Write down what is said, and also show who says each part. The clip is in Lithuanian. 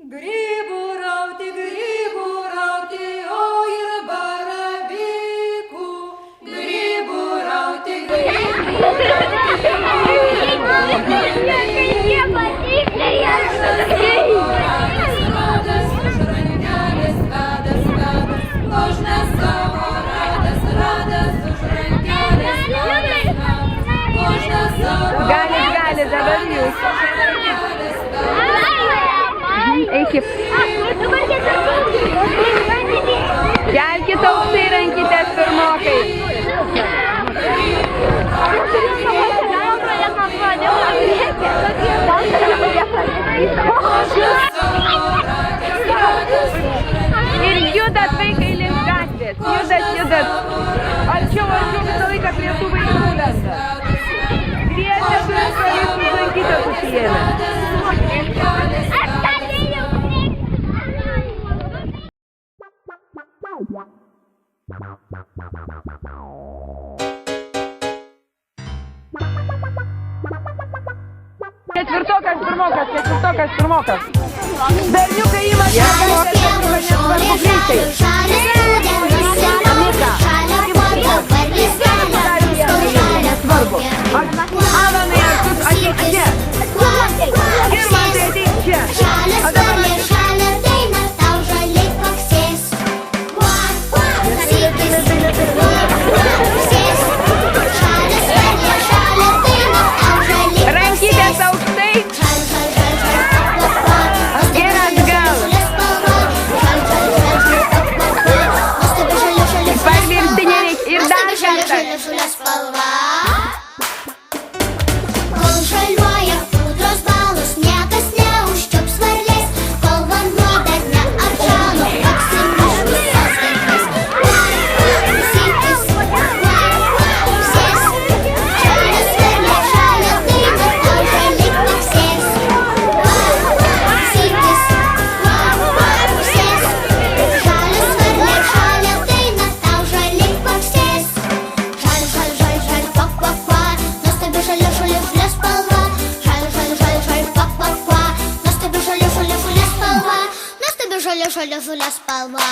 Speaker 1: Grybų rauti, o ir baravykų. Grybų rauti, o ir baravykų. Radas, už rankelės vedas, kožnas savo radas, už rankelės vedas, kožnas savo
Speaker 2: Gali, dabar jūs. Eikit. Kelkit aukštai rankytės pirmokai. Ir judat vaikai link gatvės. Judat. Arčiau visą laiką prie tų vaikų lenda. Kviečia turim praeiti rankytę susijėmę. Ketvirtokas, pirmokas. Berniukai ima nesvarbu greitai. Nesvarbu. Alanai, ateik čia. Girmantai, ateik čia. Rankytės aukštai. Ir atgal. Parvirti nereikia. Ir dar kartą.
Speaker 3: Kol žaliuoja pudros balos, niekas neužčiups varlės, kol vanduo dar neatšalo, apsimuš visas gatvės. Klausytis, klausės, žalias varlė, žalia daina, tau žaliai paksės. Klausytis, klausės, žalias varlė, žalia daina, tau žaliai paksės. Žal, kva, kva, kva, nuostabi žalia žaliuolė spalva. Žal, kva, kva, kva, nuostabi žalia žaliuolė spalva. Nuostabi žalia žaliuolė spalva.